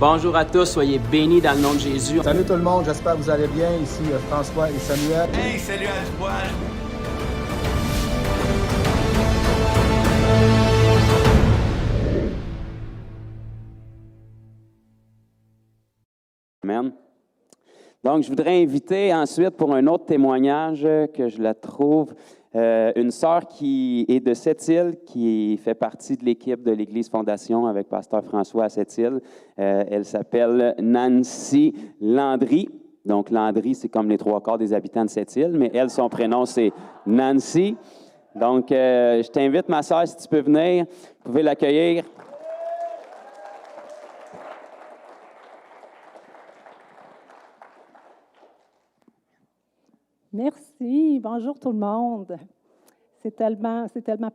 Bonjour à tous, soyez bénis dans le nom de Jésus. Salut tout le monde, j'espère que vous allez bien. Ici François et Samuel. Hey, salut Antoine! Amen. Donc, je voudrais inviter ensuite pour un autre témoignage que je la trouve, une sœur qui est de Sept-Îles, qui fait partie de l'équipe de l'Église Fondation avec Pasteur François à Sept-Îles. Elle s'appelle Nancy Landry. Donc, Landry, c'est comme les 3/4 des habitants de Sept-Îles, mais elle, son prénom, c'est Nancy. Donc, je t'invite, ma sœur, si tu peux venir, vous pouvez l'accueillir. Merci. Bonjour tout le monde. C'est tellement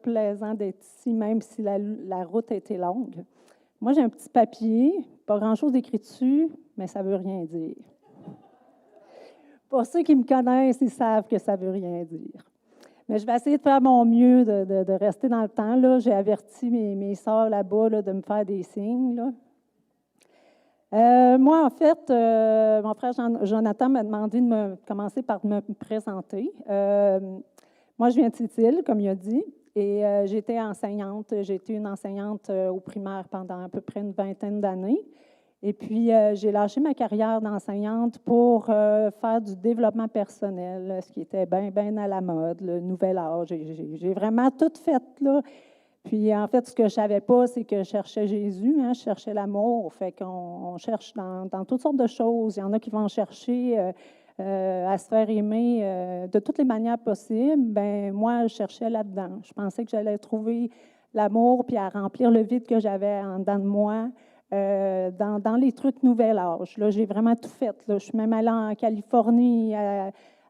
plaisant d'être ici, même si la route a été longue. Moi, j'ai un petit papier, pas grand-chose d'écrit dessus, mais ça ne veut rien dire. Pour ceux qui me connaissent, ils savent que ça ne veut rien dire. Mais je vais essayer de faire mon mieux de rester dans le temps. Là. J'ai averti mes sœurs là-bas là, de me faire des signes. Là. Moi, en fait, mon frère Jonathan m'a demandé de commencer par me présenter. Moi, je viens de Sept-Îles, comme il a dit, et j'étais enseignante. J'ai été une enseignante au primaire pendant à peu près une vingtaine d'années. Et puis, j'ai lâché ma carrière d'enseignante pour faire du développement personnel, ce qui était bien à la mode, le nouvel âge. J'ai vraiment tout fait, là. Puis, en fait, ce que je ne savais pas, c'est que je cherchais Jésus, hein, je cherchais l'amour. Fait qu'on cherche dans toutes sortes de choses. Il y en a qui vont chercher à se faire aimer de toutes les manières possibles. Bien, moi, je cherchais là-dedans. Je pensais que j'allais trouver l'amour puis à remplir le vide que j'avais en dedans de moi dans les trucs nouvel âge. Là, j'ai vraiment tout fait. Là. Je suis même allée en Californie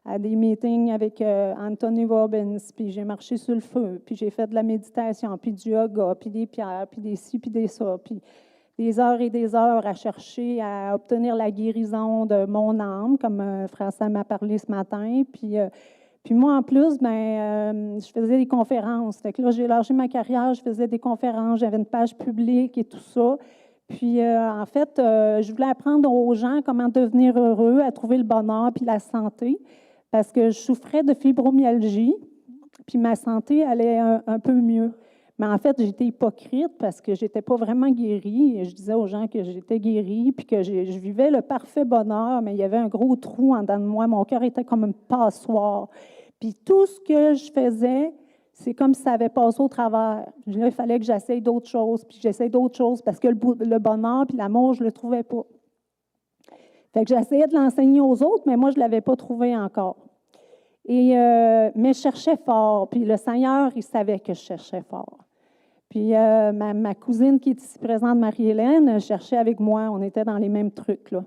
à des meetings avec Anthony Robbins, puis j'ai marché sur le feu, puis j'ai fait de la méditation, puis du yoga, puis des pierres, puis des ci, puis des ça, puis des heures et des heures à chercher à obtenir la guérison de mon âme, comme Frère Sam m'a parlé ce matin. Puis moi, en plus, je faisais des conférences. Fait que là, j'ai lâché ma carrière, je faisais des conférences, j'avais une page publique et tout ça. Puis, en fait, je voulais apprendre aux gens comment devenir heureux, à trouver le bonheur puis la santé, parce que je souffrais de fibromyalgie, puis ma santé allait un peu mieux. Mais en fait, j'étais hypocrite parce que je n'étais pas vraiment guérie. Et je disais aux gens que j'étais guérie, puis que je vivais le parfait bonheur, mais il y avait un gros trou en dedans de moi. Mon cœur était comme une passoire. Puis tout ce que je faisais, c'est comme si ça avait passé au travers. Là, il fallait que j'essaye d'autres choses, puis j'essaye d'autres choses, parce que le bonheur puis l'amour, je ne le trouvais pas. Fait que j'essayais de l'enseigner aux autres, mais moi, je ne l'avais pas trouvé encore. Mais je cherchais fort, puis le Seigneur, il savait que je cherchais fort. Puis ma cousine qui est ici présente, Marie-Hélène, cherchait avec moi. On était dans les mêmes trucs, là.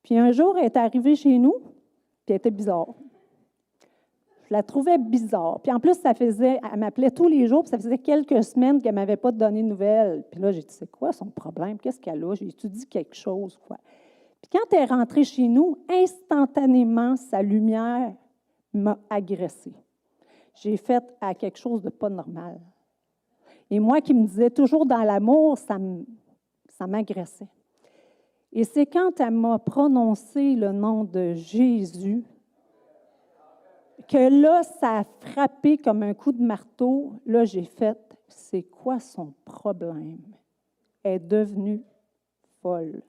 Puis un jour, elle est arrivée chez nous, puis elle était bizarre. Je la trouvais bizarre. Puis en plus, elle m'appelait tous les jours, puis ça faisait quelques semaines qu'elle ne m'avait pas donné de nouvelles. Puis là, j'ai dit, c'est quoi son problème? Qu'est-ce qu'elle a? J'ai étudié quelque chose, quoi. Puis quand elle est rentrée chez nous, instantanément, sa lumière m'a agressée. J'ai fait à quelque chose de pas normal. Et moi qui me disais toujours dans l'amour, ça m'agressait. Et c'est quand elle m'a prononcé le nom de Jésus que là, ça a frappé comme un coup de marteau. Là, j'ai fait, c'est quoi son problème? Elle est devenue folle.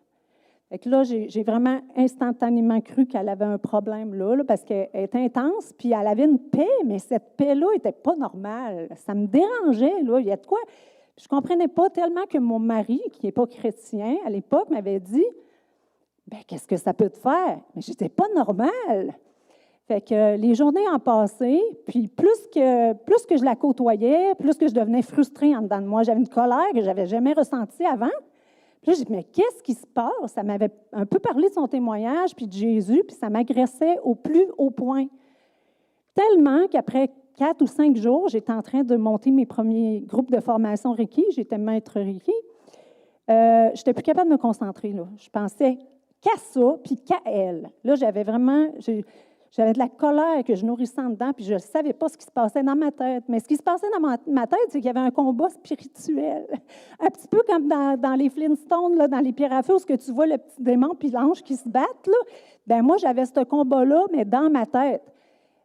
Fait que là, j'ai vraiment instantanément cru qu'elle avait un problème là, parce qu'elle est intense, puis elle avait une paix, mais cette paix-là n'était pas normale. Ça me dérangeait, là. Il y a de quoi? Je ne comprenais pas tellement que mon mari, qui n'est pas chrétien à l'époque, m'avait dit, bien, qu'est-ce que ça peut te faire? Mais je n'étais pas normale. Fait que les journées en passé, puis plus que je la côtoyais, plus que je devenais frustrée en dedans de moi. J'avais une colère que je n'avais jamais ressentie avant. Puis là, j'ai dit, mais qu'est-ce qui se passe? Ça m'avait un peu parlé de son témoignage, puis de Jésus, puis ça m'agressait au plus haut point. Tellement qu'après 4 ou 5 jours, j'étais en train de monter mes premiers groupes de formation Reiki. J'étais maître Reiki. Je n'étais plus capable de me concentrer, là. Je pensais qu'à ça, puis qu'à elle. Là, j'avais vraiment... J'avais de la colère que je nourrissais en dedans, puis je ne savais pas ce qui se passait dans ma tête. Mais ce qui se passait dans ma tête, c'est qu'il y avait un combat spirituel. Un petit peu comme dans les Flintstones, là, dans les pierres à feu, où tu vois le petit démon puis l'ange qui se battent. Là. Bien, moi, j'avais ce combat-là, mais dans ma tête.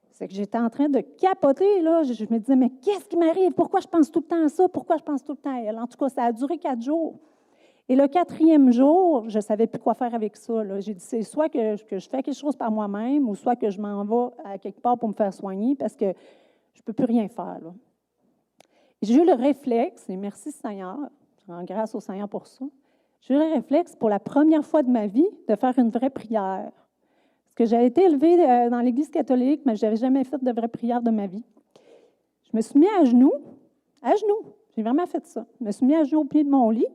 C'est que j'étais en train de capoter. Là. Je me disais, mais qu'est-ce qui m'arrive? Pourquoi je pense tout le temps à ça? Pourquoi je pense tout le temps à elle? En tout cas, ça a duré 4 jours. Et le 4e jour, je ne savais plus quoi faire avec ça. Là. J'ai dit, c'est soit que je fais quelque chose par moi-même ou soit que je m'en vais à quelque part pour me faire soigner parce que je ne peux plus rien faire. Là. J'ai eu le réflexe, et merci Seigneur, je rends grâce au Seigneur pour ça, j'ai eu le réflexe pour la première fois de ma vie de faire une vraie prière. Parce que j'avais été élevée dans l'Église catholique, mais je n'avais jamais fait de vraie prière de ma vie. Je me suis mis à genoux. J'ai vraiment fait ça. Je me suis mis à genoux au pied de mon lit.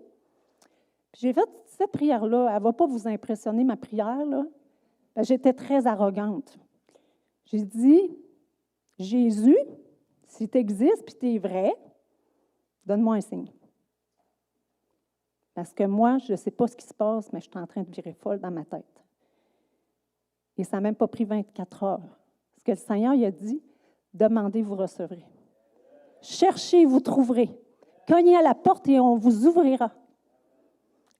Puis j'ai fait cette prière-là. Elle ne va pas vous impressionner, ma prière. Là. J'étais très arrogante. J'ai dit, Jésus, si tu existes puis tu es vrai, donne-moi un signe. Parce que moi, je ne sais pas ce qui se passe, mais je suis en train de virer folle dans ma tête. Et ça n'a même pas pris 24 heures. Parce que le Seigneur il a dit, demandez, vous recevrez. Cherchez, vous trouverez. Cognez à la porte et on vous ouvrira.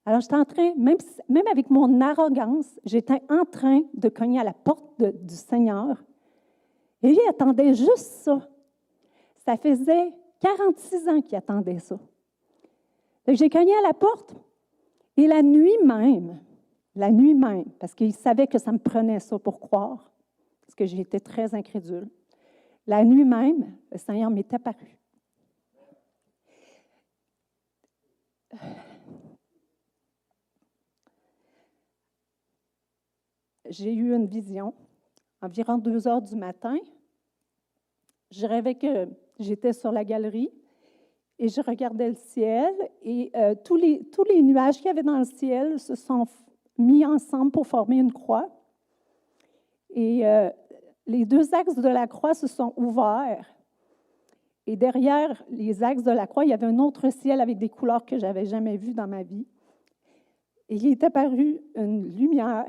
Alors, j'étais en train, même avec mon arrogance, j'étais en train de cogner à la porte du Seigneur. Et lui, il attendait juste ça. Ça faisait 46 ans qu'il attendait ça. Donc, j'ai cogné à la porte et la nuit même, parce qu'il savait que ça me prenait ça pour croire, parce que j'étais très incrédule, la nuit même, le Seigneur m'est apparu. J'ai eu une vision, environ 2 heures du matin. Je rêvais que j'étais sur la galerie et je regardais le ciel et tous les nuages qu'il y avait dans le ciel se sont mis ensemble pour former une croix. Et les 2 axes de la croix se sont ouverts. Et derrière les axes de la croix, il y avait un autre ciel avec des couleurs que je n'avais jamais vues dans ma vie. Et il est apparu une lumière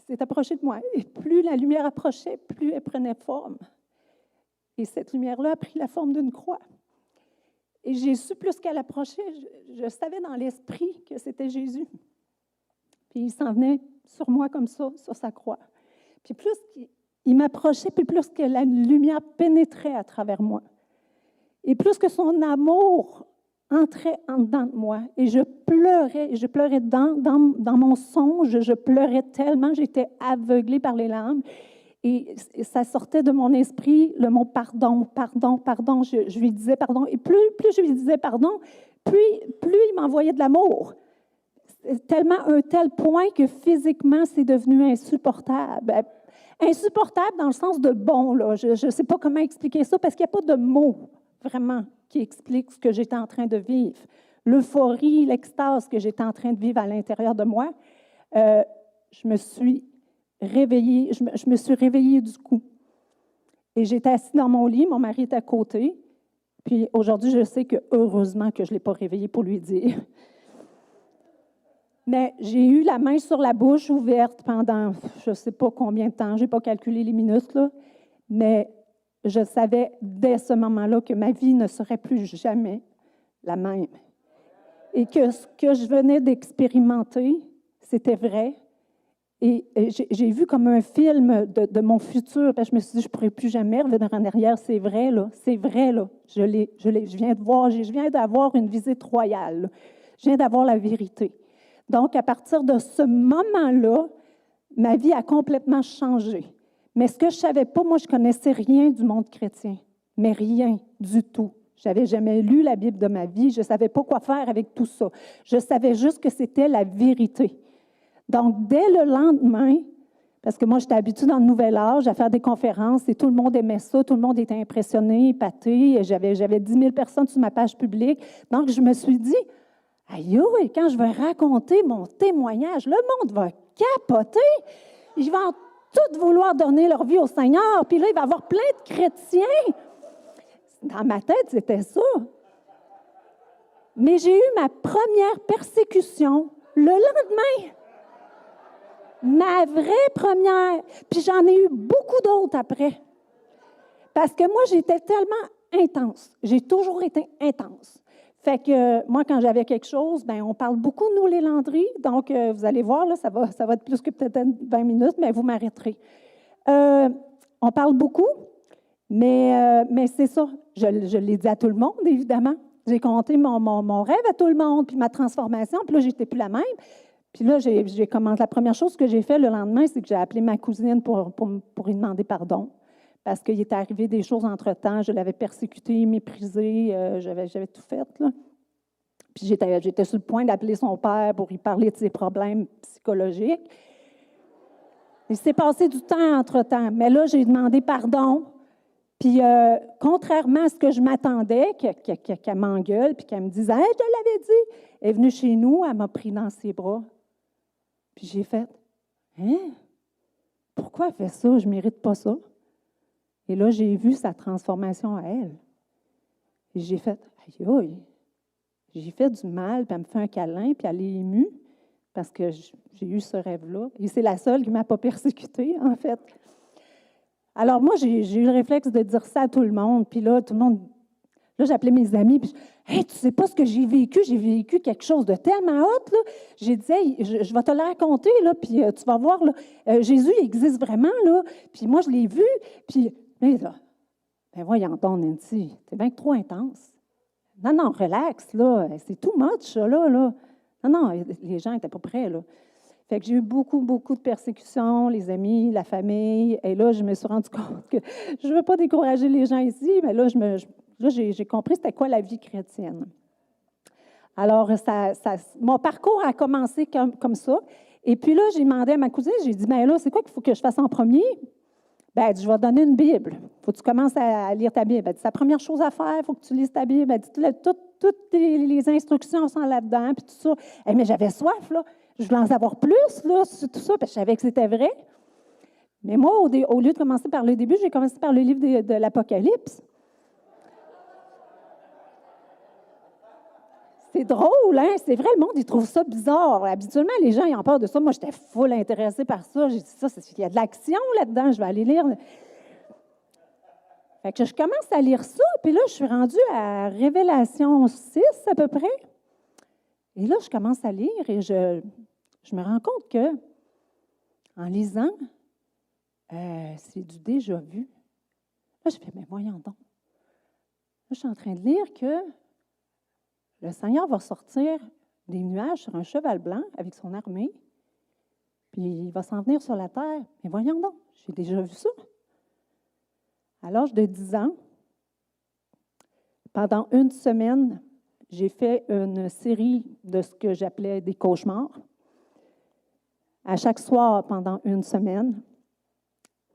s'est approchée de moi. Et plus la lumière approchait, plus elle prenait forme. Et cette lumière-là a pris la forme d'une croix. Et j'ai su plus qu'elle approchait, je savais dans l'esprit que c'était Jésus. Puis il s'en venait sur moi comme ça, sur sa croix. Puis plus il m'approchait, puis plus que la lumière pénétrait à travers moi. Et plus que son amour entrait en dedans de moi. Et je pleurais dans mon songe, je pleurais tellement, j'étais aveuglée par les larmes. Et ça sortait de mon esprit le mot pardon, pardon, pardon. Je lui disais pardon. Et plus je lui disais pardon, plus il m'envoyait de l'amour. Tellement un tel point que physiquement, c'est devenu insupportable. Insupportable dans le sens de bon, là. Je ne sais pas comment expliquer ça parce qu'il n'y a pas de mots vraiment qui expliquent ce que j'étais en train de vivre. L'euphorie, l'extase que j'étais en train de vivre à l'intérieur de moi, je me suis réveillée du coup. Et j'étais assise dans mon lit, mon mari était à côté. Puis aujourd'hui, je sais que heureusement que je ne l'ai pas réveillé pour lui dire. Mais j'ai eu la main sur la bouche ouverte pendant je ne sais pas combien de temps, je n'ai pas calculé les minutes, là, mais je savais dès ce moment-là que ma vie ne serait plus jamais la même. Et que ce que je venais d'expérimenter, c'était vrai. Et j'ai vu comme un film de mon futur. Parce que je me suis dit, je ne pourrai plus jamais revenir en arrière. C'est vrai, là. C'est vrai, là. Je viens de voir, je viens d'avoir une visite royale. Là. Je viens d'avoir la vérité. Donc, à partir de ce moment-là, ma vie a complètement changé. Mais ce que je ne savais pas, moi, je ne connaissais rien du monde chrétien. Mais rien du tout. Je n'avais jamais lu la Bible de ma vie. Je ne savais pas quoi faire avec tout ça. Je savais juste que c'était la vérité. Donc, dès le lendemain, parce que moi, j'étais habituée dans le nouvel âge à faire des conférences et tout le monde aimait ça, tout le monde était impressionné, épaté. J'avais 10 000 personnes sur ma page publique. Donc, je me suis dit, aïe, quand je vais raconter mon témoignage, le monde va capoter. Ils vont tous vouloir donner leur vie au Seigneur. Puis là, il va y avoir plein de chrétiens. Dans ma tête, c'était ça. Mais j'ai eu ma première persécution le lendemain. Ma vraie première. Puis j'en ai eu beaucoup d'autres après. Parce que moi, j'étais tellement intense. J'ai toujours été intense. Fait que moi, quand j'avais quelque chose, bien, on parle beaucoup, nous, les Landry. Donc, vous allez voir, là, ça va être plus que peut-être 20 minutes, mais vous m'arrêterez. On parle beaucoup, mais c'est ça. Je l'ai dit à tout le monde, évidemment. J'ai conté mon rêve à tout le monde, puis ma transformation, puis là, j'étais plus la même. Puis là, j'ai commencé. La première chose que j'ai fait le lendemain, c'est que j'ai appelé ma cousine pour lui demander pardon. Parce qu'il était arrivé des choses entre-temps. Je l'avais persécuté, méprisé, j'avais tout fait, là. Puis j'étais sur le point d'appeler son père pour lui parler de ses problèmes psychologiques. Il s'est passé du temps entre-temps. Mais là, j'ai demandé pardon. Puis, contrairement à ce que je m'attendais, qu'elle m'engueule, puis qu'elle me dise « Hey, je te l'avais dit! » Elle est venue chez nous, elle m'a pris dans ses bras. Puis j'ai fait « Hein? Pourquoi elle fait ça? Je ne mérite pas ça. » Et là, j'ai vu sa transformation à elle. Et j'ai fait « Aïe, aïe! » J'ai fait du mal, puis elle me fait un câlin, puis elle est émue, parce que j'ai eu ce rêve-là. Et c'est la seule qui ne m'a pas persécutée, en fait. Alors, moi, j'ai eu le réflexe de dire ça à tout le monde. Puis là, tout le monde... Là, j'appelais mes amis, puis « Hey, tu sais pas ce que j'ai vécu quelque chose de tellement hot, là. » J'ai dit « Hey, je vais te le raconter, là, puis tu vas voir, là, Jésus il existe vraiment, là. Puis moi, je l'ai vu, puis... » Mais là, ben voyons donc, Nancy, t'es bien trop intense. Non, non, relax, là, c'est too much, ça, là. Non, non, les gens n'étaient pas prêts, là. Fait que j'ai eu beaucoup, beaucoup de persécutions, les amis, la famille. Et là, je me suis rendu compte que je ne veux pas décourager les gens ici, mais là, j'ai compris c'était quoi la vie chrétienne. Alors, mon parcours a commencé comme ça. Et puis là, j'ai demandé à ma cousine, j'ai dit, bien là, c'est quoi qu'il faut que je fasse en premier? Bien, elle dit, je vais te donner une Bible. Il faut que tu commences à lire ta Bible. Elle dit, c'est la première chose à faire, il faut que tu lises ta Bible. Elle dit, toutes les instructions sont là-dedans, puis tout ça. Mais j'avais soif, là. Je voulais en savoir plus, là, sur tout ça, parce que je savais que c'était vrai. Mais moi, au lieu de commencer par le début, j'ai commencé par le livre de l'Apocalypse. C'est drôle, hein? C'est vrai, le monde, il trouve ça bizarre. Habituellement, les gens, ils ont peur de ça. Moi, j'étais full intéressée par ça. J'ai dit, ça, il y a de l'action là-dedans, je vais aller lire. Fait que je commence à lire ça, puis là, je suis rendue à Révélation 6, à peu près. Et là, je commence à lire et je me rends compte que, en lisant, c'est du déjà vu. Là, je fais, mais voyons donc. Là, je suis en train de lire que le Seigneur va sortir des nuages sur un cheval blanc avec son armée, puis il va s'en venir sur la terre. Mais voyons donc, j'ai déjà vu ça. À l'âge de 10 ans, pendant une semaine, j'ai fait une série de ce que j'appelais des cauchemars. À chaque soir, pendant une semaine,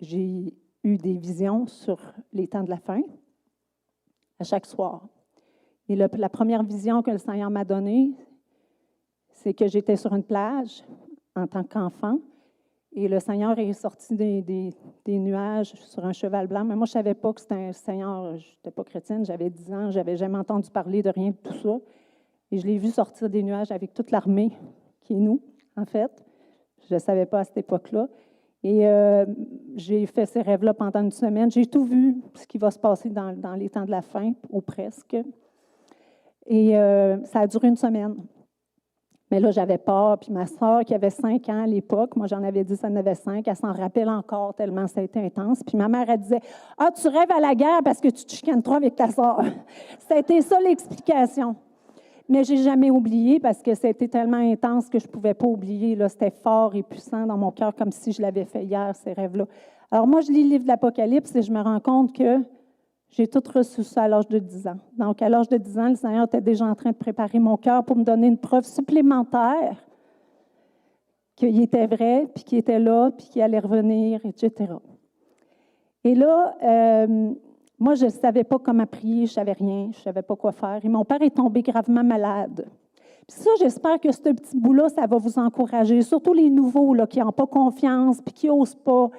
j'ai eu des visions sur les temps de la fin, à chaque soir. Et la première vision que le Seigneur m'a donnée, c'est que j'étais sur une plage en tant qu'enfant, et le Seigneur est sorti des nuages sur un cheval blanc. Mais moi, je ne savais pas que c'était un Seigneur. Je n'étais pas chrétienne, j'avais 10 ans, je n'avais jamais entendu parler de rien de tout ça. Et je l'ai vu sortir des nuages avec toute l'armée, qui est nous, en fait. Je ne savais pas à cette époque-là. Et j'ai fait ces rêves-là pendant une semaine. J'ai tout vu, ce qui va se passer dans les temps de la fin, ou presque. Et ça a duré une semaine. Mais là, j'avais peur. Puis ma soeur, qui avait 5 ans à l'époque, moi j'en avais 10, elle en avait 5, elle s'en rappelle encore tellement ça a été intense. Puis ma mère, elle disait « Ah, tu rêves à la guerre parce que tu te chicanes trop avec ta soeur. » Ça a été ça l'explication. Mais je n'ai jamais oublié parce que ça a été tellement intense que je ne pouvais pas oublier. Là, c'était fort et puissant dans mon cœur, comme si je l'avais fait hier, ces rêves-là. Alors moi, je lis le livre de l'Apocalypse et je me rends compte que j'ai tout reçu ça à l'âge de 10 ans. Donc, à l'âge de 10 ans, le Seigneur était déjà en train de préparer mon cœur pour me donner une preuve supplémentaire qu'il était vrai, puis qu'il était là, puis qu'il allait revenir, etc. Et là, moi, je ne savais pas comment prier, je ne savais rien, je ne savais pas quoi faire. Et mon père est tombé gravement malade. Puis ça, j'espère que ce petit bout-là, ça va vous encourager, surtout les nouveaux là, qui n'ont pas confiance, puis qui n'osent pas.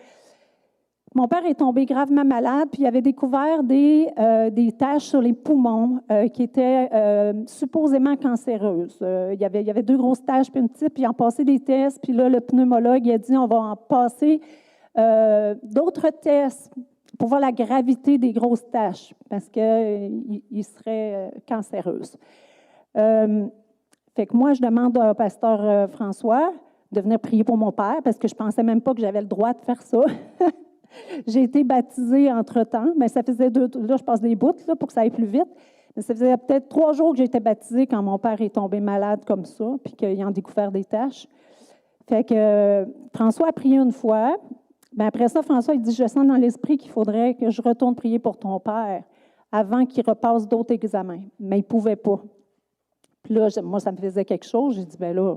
Mon père est tombé gravement malade, puis il avait découvert des taches sur les poumons qui étaient supposément cancéreuses. Il y avait 2 grosses taches, puis une petite, puis ils ont passé des tests, puis là, le pneumologue il a dit on va en passer d'autres tests pour voir la gravité des grosses taches, parce qu'ils seraient cancéreuses. Fait que moi, je demande au pasteur François de venir prier pour mon père, parce que je ne pensais même pas que j'avais le droit de faire ça. J'ai été baptisée entre-temps, mais ça faisait là, je passe des bouts là, pour que ça aille plus vite. Mais ça faisait peut-être 3 jours que j'ai été baptisée quand mon père est tombé malade comme ça, puis qu'ils ont découvert des taches. Fait que François a prié une fois. Bien, après ça, François, il dit, je sens dans l'esprit qu'il faudrait que je retourne prier pour ton père avant qu'il repasse d'autres examens. Mais il ne pouvait pas. Puis là, moi, ça me faisait quelque chose. J'ai dit, bien là,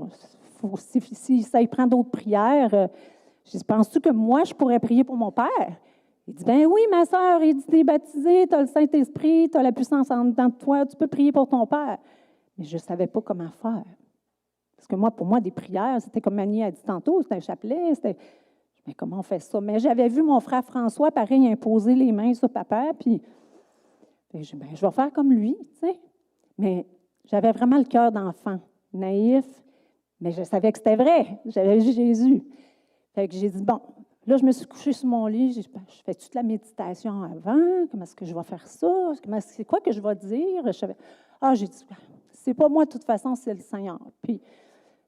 si ça y prend d'autres prières, j'ai dit, penses-tu que moi, je pourrais prier pour mon père? Il dit, bien oui, ma soeur, il dit, t'es baptisée, tu as le Saint-Esprit, tu as la puissance en dedans de toi, tu peux prier pour ton père. Mais je ne savais pas comment faire. Parce que moi, pour moi, des prières, c'était comme Annie a dit tantôt, c'était un chapelet, mais comment on fait ça? Mais j'avais vu mon frère François, pareil, imposer les mains sur papa, puis je vais faire comme lui, tu sais. Mais j'avais vraiment le cœur d'enfant, naïf, mais je savais que c'était vrai. J'avais vu Jésus. Fait que j'ai dit, bon, là, je me suis couchée sur mon lit, je fais toute la méditation avant, comment est-ce que je vais faire ça? C'est quoi que je vais dire? J'ai dit, c'est pas moi de toute façon, c'est le Seigneur. Puis,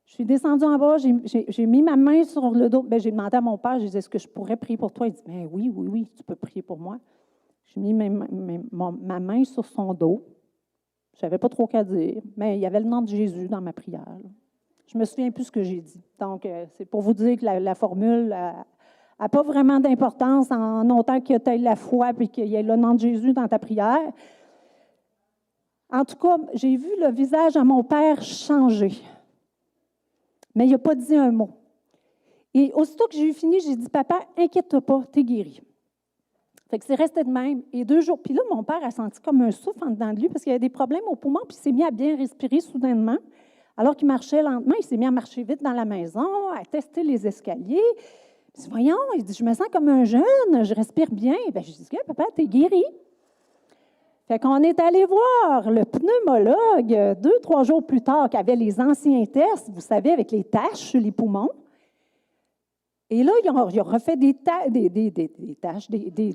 je suis descendue en bas, j'ai mis ma main sur le dos. Bien, j'ai demandé à mon père, j'ai dit, est-ce que je pourrais prier pour toi? Il dit, bien oui, tu peux prier pour moi. J'ai mis ma main sur son dos. Je ne savais pas trop qu'à dire, mais il y avait le nom de Jésus dans ma prière. Je me souviens plus ce que j'ai dit. Donc, c'est pour vous dire que la formule n'a pas vraiment d'importance en autant que tu aies la foi et qu'il y ait le nom de Jésus dans ta prière. En tout cas, j'ai vu le visage à mon père changer. Mais il n'a pas dit un mot. Et aussitôt que j'ai eu fini, j'ai dit, papa, inquiète-toi pas, t'es guéri. Fait que c'est resté de même. Et 2 jours, puis là, mon père a senti comme un souffle en dedans de lui parce qu'il avait des problèmes au poumon, puis il s'est mis à bien respirer soudainement. Alors qu'il marchait lentement, il s'est mis à marcher vite dans la maison, à tester les escaliers. Puis, voyons, il dit, je me sens comme un jeune, je respire bien. Bien, je dis, papa, t'es guéri. Fait qu'on est allé voir le pneumologue 2-3 jours plus tard qui avait les anciens tests, vous savez, avec les taches sur les poumons. Et là, ils ont refait des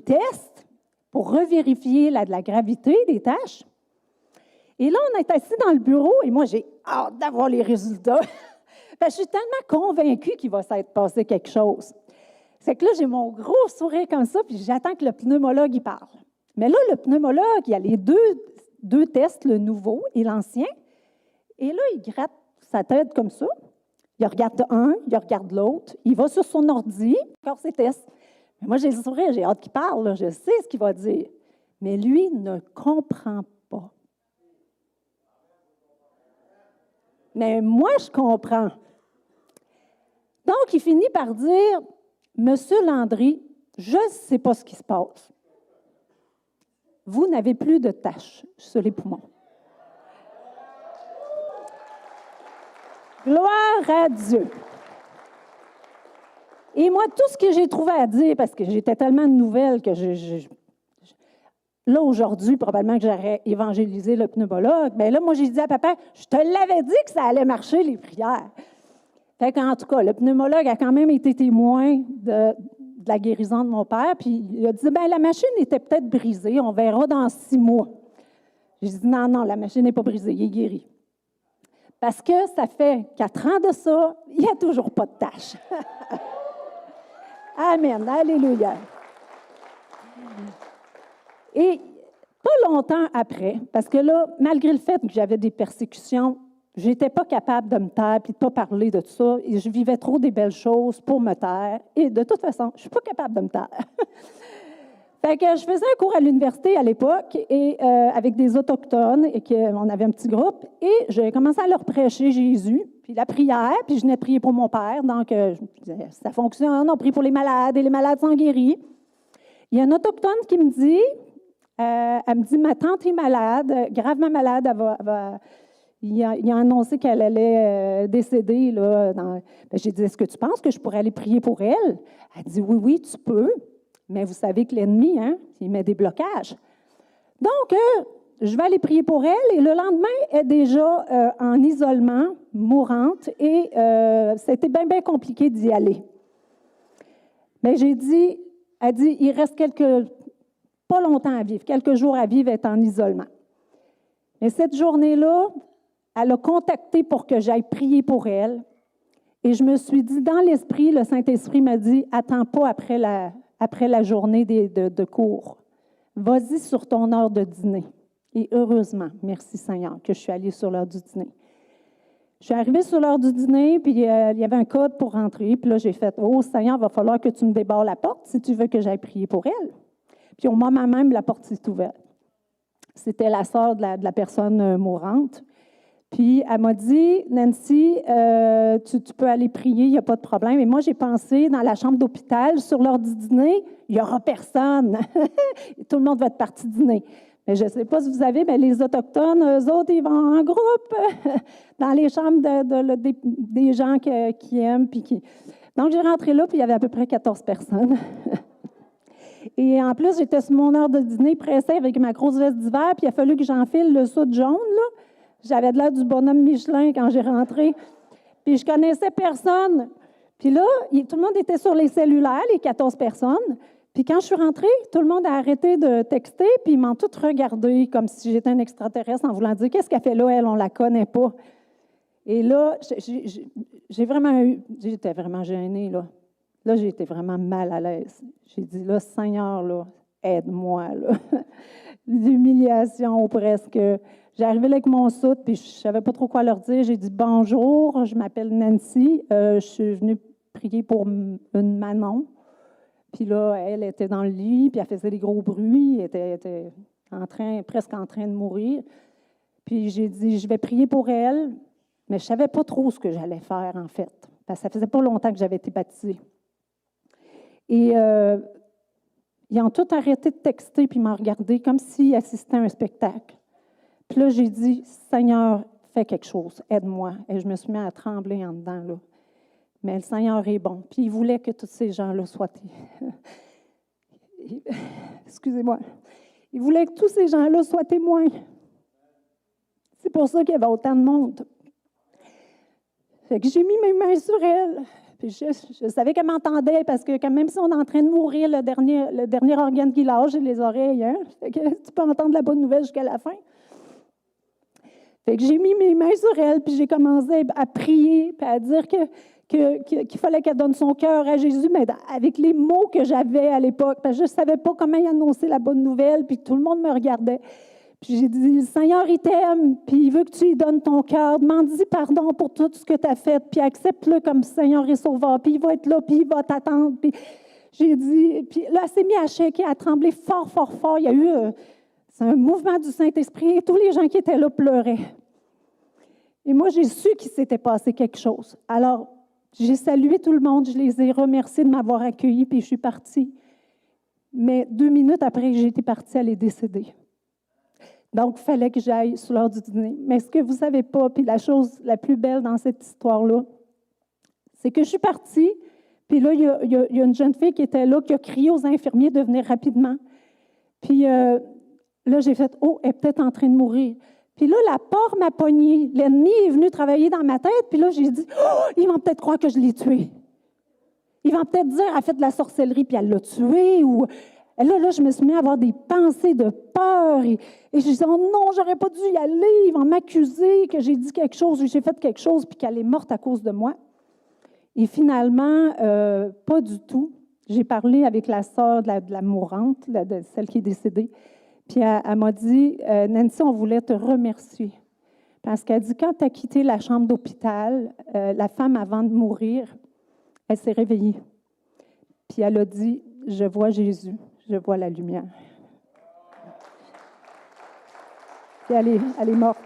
tests pour revérifier la gravité des taches. Et là, on est assis dans le bureau et moi, j'ai hâte d'avoir les résultats. Je suis tellement convaincue qu'il va s'être passé quelque chose. C'est que là, j'ai mon gros sourire comme ça, puis j'attends que le pneumologue y parle. Mais là, le pneumologue, il y a les deux tests, le nouveau et l'ancien. Et là, il gratte sa tête comme ça. Il regarde un, il regarde l'autre. Il va sur son ordi, encore ses tests. Mais moi, j'ai le sourire, j'ai hâte qu'il parle. Là, je sais ce qu'il va dire. Mais lui ne comprend pas. Mais moi, je comprends. Donc, il finit par dire, Monsieur Landry, je ne sais pas ce qui se passe. Vous n'avez plus de taches sur les poumons. Gloire à Dieu. Et moi, tout ce que j'ai trouvé à dire, parce que j'étais tellement nouvelle que là, aujourd'hui, probablement que j'aurais évangélisé le pneumologue, mais là, moi, j'ai dit à papa, je te l'avais dit que ça allait marcher, les prières. Fait qu'en tout cas, le pneumologue a quand même été témoin de la guérison de mon père, puis il a dit, bien, la machine était peut-être brisée, on verra dans 6 mois. J'ai dit, non, la machine n'est pas brisée, il est guéri. Parce que ça fait 4 ans de ça, il n'y a toujours pas de tâche. Amen, alléluia. Et pas longtemps après, parce que là, malgré le fait que j'avais des persécutions, je n'étais pas capable de me taire et de ne pas parler de tout ça. Et je vivais trop des belles choses pour me taire. Et de toute façon, je ne suis pas capable de me taire. Fait que je faisais un cours à l'université à l'époque et avec des Autochtones, et on avait un petit groupe, et j'ai commencé à leur prêcher Jésus, puis la prière, puis je venais de prier pour mon père, donc je disais, ça fonctionne, on prie pour les malades, et les malades sont guéris. Il y a un Autochtone qui me dit, elle me dit, ma tante est malade, gravement malade, il a annoncé qu'elle allait décéder. Là, j'ai dit, est-ce que tu penses que je pourrais aller prier pour elle? Elle dit, oui, tu peux. Mais vous savez que l'ennemi, hein, il met des blocages. Donc, je vais aller prier pour elle et le lendemain, elle est déjà en isolement, mourante, et c'était bien, bien compliqué d'y aller. Mais elle dit, il reste pas longtemps à vivre, quelques jours à vivre, elle est en isolement. Mais cette journée-là, elle a contacté pour que j'aille prier pour elle. Et je me suis dit, dans l'esprit, le Saint-Esprit m'a dit, attends pas après la journée de cours. Vas-y sur ton heure de dîner. Et heureusement, merci Seigneur, que je suis allée sur l'heure du dîner. Je suis arrivée sur l'heure du dîner, puis il y avait un code pour rentrer. Puis là, j'ai fait, oh Seigneur, il va falloir que tu me débarres la porte si tu veux que j'aille prier pour elle. Puis au moment même, la porte s'est ouverte. C'était la sœur de la personne mourante. Puis elle m'a dit, Nancy, tu peux aller prier, il n'y a pas de problème. Et moi, j'ai pensé, dans la chambre d'hôpital, sur l'heure du dîner, il n'y aura personne. Tout le monde va être parti dîner. Mais je ne sais pas si vous savez, mais les Autochtones, eux autres, ils vont en groupe dans les chambres des gens qui aiment. Donc, j'ai rentré là, puis il y avait à peu près 14 personnes. Et en plus, j'étais sur mon heure de dîner pressée avec ma grosse veste d'hiver, puis il a fallu que j'enfile le soude jaune, là. J'avais de l'air du bonhomme Michelin quand j'ai rentré. Puis je connaissais personne. Puis là, tout le monde était sur les cellulaires, les 14 personnes. Puis quand je suis rentrée, tout le monde a arrêté de texter, puis ils m'ont tous regardé comme si j'étais un extraterrestre en voulant dire « Qu'est-ce qu'elle fait là, elle? On la connaît pas. » Et là, j'étais vraiment gênée, là. Là, j'ai été vraiment mal à l'aise. J'ai dit « Là, Seigneur, là, aide-moi, là. » L'humiliation presque. J'ai arrivé là avec mon soude, puis je ne savais pas trop quoi leur dire. J'ai dit « Bonjour, je m'appelle Nancy. Je suis venue prier pour une Manon. » Puis là, elle était dans le lit, puis elle faisait des gros bruits. Elle était presque en train de mourir. Puis j'ai dit « Je vais prier pour elle. » Mais je ne savais pas trop ce que j'allais faire, en fait. Parce que ça faisait pas longtemps que j'avais été baptisée. Et ils ont tous arrêté de texter puis m'ont regardé comme s'ils assistaient à un spectacle. Puis là, j'ai dit, Seigneur, fais quelque chose, aide-moi. Et je me suis mis à trembler en dedans, là. Mais le Seigneur est bon. Puis il voulait que tous ces gens-là soient... Excusez-moi. Il voulait que tous ces gens-là soient témoins. C'est pour ça qu'il y avait autant de monde. Fait que j'ai mis mes mains sur elle. Puis je savais qu'elle m'entendait parce que quand même si on est en train de mourir, le dernier organe qui lâche, c'est les oreilles. Hein? Fait que tu peux entendre la bonne nouvelle jusqu'à la fin. Fait que j'ai mis mes mains sur elle, puis j'ai commencé à prier, puis à dire qu'il fallait qu'elle donne son cœur à Jésus, mais avec les mots que j'avais à l'époque, parce que je ne savais pas comment y annoncer la bonne nouvelle, puis tout le monde me regardait. Puis j'ai dit, le Seigneur, il t'aime, puis il veut que tu lui donnes ton cœur. Demande-lui pardon pour tout ce que tu as fait, puis accepte-le comme Seigneur et Sauveur, puis il va être là, puis il va t'attendre. Puis j'ai dit, puis là, elle s'est mise à shaker, à trembler fort, fort, fort. Il y a eu c'est un mouvement du Saint-Esprit, et tous les gens qui étaient là pleuraient. Et moi, j'ai su qu'il s'était passé quelque chose. Alors, j'ai salué tout le monde, je les ai remerciés de m'avoir accueilli, puis je suis partie. Mais 2 minutes après que j'étais partie, elle est décédée. Donc, il fallait que j'aille sur l'heure du dîner. Mais ce que vous ne savez pas, puis la chose la plus belle dans cette histoire-là, c'est que je suis partie, puis là, il y a une jeune fille qui était là, qui a crié aux infirmiers de venir rapidement. Puis là, j'ai fait « Oh, elle est peut-être en train de mourir. » Puis là, la porte m'a pognée. L'ennemi est venu travailler dans ma tête, puis là, j'ai dit « Oh, ils vont peut-être croire que je l'ai tuée. Ils vont peut-être dire « Elle a fait de la sorcellerie, puis elle l'a tuée. » ou... Et là, je me suis mis à avoir des pensées de peur. Et je disais, oh non, j'aurais pas dû y aller. Ils vont m'accuser que j'ai dit quelque chose, j'ai fait quelque chose, puis qu'elle est morte à cause de moi. Et finalement, pas du tout. J'ai parlé avec la sœur de la mourante, de celle qui est décédée. Puis elle m'a dit, Nancy, on voulait te remercier. Parce qu'elle dit, quand tu as quitté la chambre d'hôpital, la femme, avant de mourir, elle s'est réveillée. Puis elle a dit, je vois Jésus. Je vois la lumière. Et elle est morte.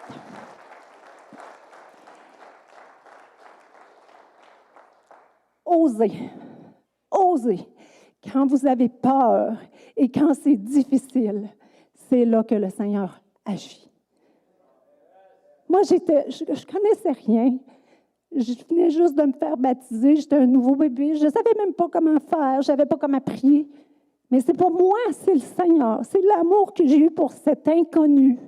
Osez. Osez. Quand vous avez peur et quand c'est difficile, c'est là que le Seigneur agit. Moi, je connaissais rien. Je venais juste de me faire baptiser. J'étais un nouveau bébé. Je ne savais même pas comment faire. Je ne savais pas comment prier. Mais c'est pas moi, c'est le Seigneur. C'est l'amour que j'ai eu pour cet inconnu.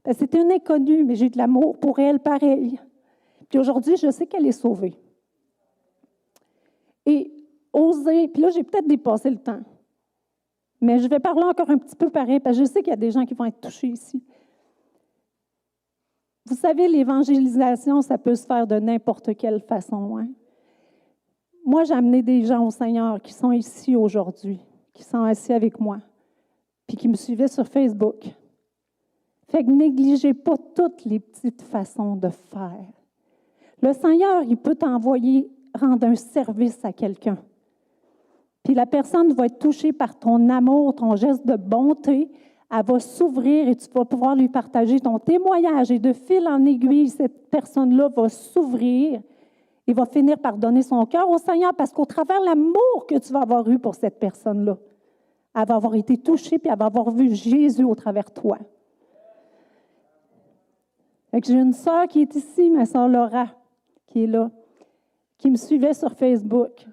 Parce que c'était une inconnue, mais j'ai eu de l'amour pour elle pareil. Puis aujourd'hui, je sais qu'elle est sauvée. Et oser, puis là, j'ai peut-être dépassé le temps. Mais je vais parler encore un petit peu pareil, parce que je sais qu'il y a des gens qui vont être touchés ici. Vous savez, l'évangélisation, ça peut se faire de n'importe quelle façon. Hein? Moi, j'ai amené des gens au Seigneur qui sont ici aujourd'hui, qui sont assis avec moi, puis qui me suivaient sur Facebook. Fait que négligez pas toutes les petites façons de faire. Le Seigneur, il peut t'envoyer rendre un service à quelqu'un. Puis la personne va être touchée par ton amour, ton geste de bonté. Elle va s'ouvrir et tu vas pouvoir lui partager ton témoignage. Et de fil en aiguille, cette personne-là va s'ouvrir et va finir par donner son cœur au Seigneur parce qu'au travers de l'amour que tu vas avoir eu pour cette personne-là, elle va avoir été touchée puis elle va avoir vu Jésus au travers de toi. Fait que j'ai une sœur qui est ici, ma sœur Laura, qui est là, qui me suivait sur Facebook.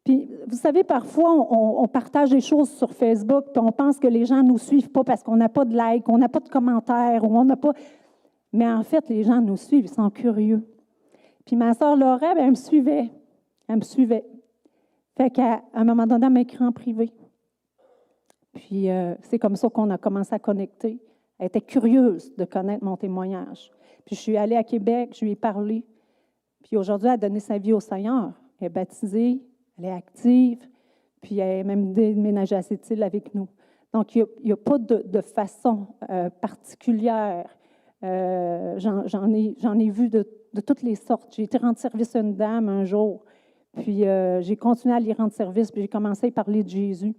Puis, vous savez, parfois, on partage des choses sur Facebook, puis on pense que les gens ne nous suivent pas parce qu'on n'a pas de like, on n'a pas de commentaires, ou on n'a pas... Mais en fait, les gens nous suivent, ils sont curieux. Puis ma sœur Laura, elle me suivait. Elle me suivait. Fait qu'à un moment donné, elle m'a écrit en privé. Puis, c'est comme ça qu'on a commencé à connecter. Elle était curieuse de connaître mon témoignage. Puis, je suis allée à Québec, je lui ai parlé. Puis, aujourd'hui, elle a donné sa vie au Seigneur. Elle est baptisée. Elle est active, puis elle est même déménagée à cette île avec nous. Donc, il n'y a pas de façon particulière. J'en ai vu de toutes les sortes. J'ai été rendre service à une dame un jour, puis j'ai continué à lui rendre service, puis j'ai commencé à parler de Jésus.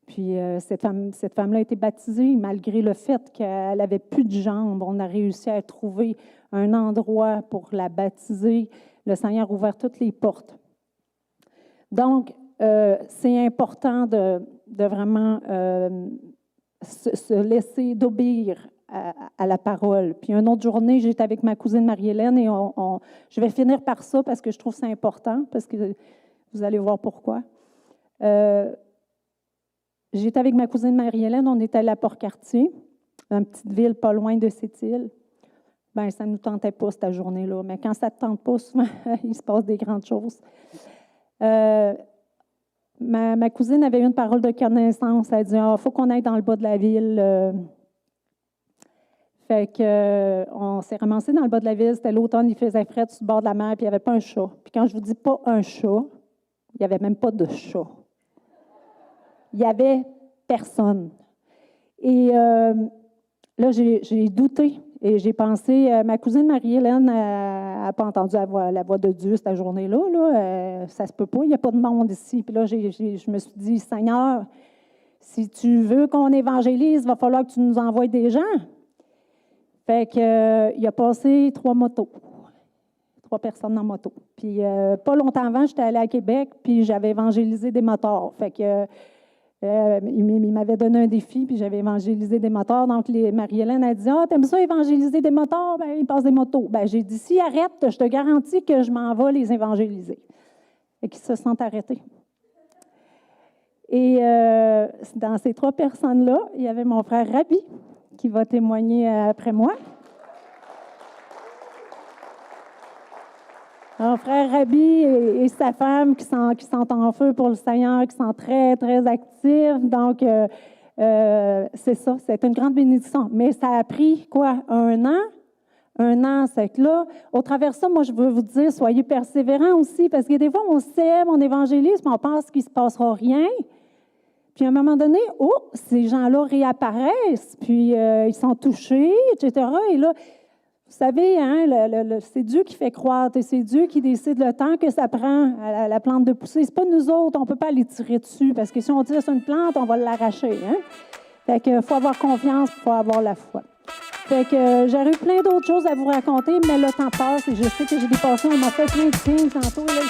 Puis cette femme-là a été baptisée, malgré le fait qu'elle n'avait plus de jambes. On a réussi à trouver un endroit pour la baptiser. Le Seigneur a ouvert toutes les portes. Donc, c'est important de vraiment se laisser, d'obéir à la parole. Puis, une autre journée, j'étais avec ma cousine Marie-Hélène et je vais finir par ça parce que je trouve ça important, parce que vous allez voir pourquoi. J'étais avec ma cousine Marie-Hélène, on était allé à Port-Cartier, une petite ville pas loin de cette île. Bien, ça ne nous tentait pas cette journée-là, mais quand ça ne te tente pas, souvent, il se passe des grandes choses. Ma cousine avait eu une parole de connaissance. Elle a dit « faut qu'on aille dans le bas de la ville. » Fait qu'on s'est ramassé dans le bas de la ville. C'était l'automne, il faisait frais sur le bord de la mer, puis il n'y avait pas un chat. Puis quand je vous dis pas un chat, il n'y avait même pas de chat. Il n'y avait personne. Et là, j'ai douté. Et j'ai pensé, ma cousine Marie-Hélène n'a pas entendu la voix de Dieu cette journée-là. Là, ça se peut pas, il n'y a pas de monde ici. Puis là, je me suis dit, Seigneur, si tu veux qu'on évangélise, il va falloir que tu nous envoies des gens. Fait qu'il a passé 3 motos, 3 personnes en moto. Puis pas longtemps avant, j'étais allée à Québec, puis j'avais évangélisé des motards. Fait que il m'avait donné un défi, puis j'avais évangélisé des motards. Donc, Marie-Hélène a dit « Ah, t'aimes ça évangéliser des motards? Ben, ils passent des motos. » Ben, j'ai dit « Si arrête, je te garantis que je m'en vais les évangéliser. » Et qu'ils se sont arrêtés. Et dans ces 3 personnes-là, il y avait mon frère Rabi, qui va témoigner après moi. Mon frère Rabi et sa femme qui sont en feu pour le Seigneur, qui sont très, très actifs. Donc, c'est ça, c'est une grande bénédiction. Mais ça a pris, quoi, 1 an? 1 an, c'est que là, au travers de ça, moi, je veux vous dire, soyez persévérants aussi, parce que des fois, on s'aime, on évangélise, mais on pense qu'il ne se passera rien. Puis, à un moment donné, ces gens-là réapparaissent, puis ils sont touchés, etc. Et là, vous savez, hein, c'est Dieu qui fait croître et c'est Dieu qui décide le temps que ça prend à la plante de pousser. Ce n'est pas nous autres, on ne peut pas aller tirer dessus parce que si on tire sur une plante, on va l'arracher. Hein? Fait qu'il faut avoir confiance, il faut avoir la foi. Fait que j'aurais eu plein d'autres choses à vous raconter, mais le temps passe et je sais que j'ai dépassé, on m'a fait plein de signes tantôt. Là,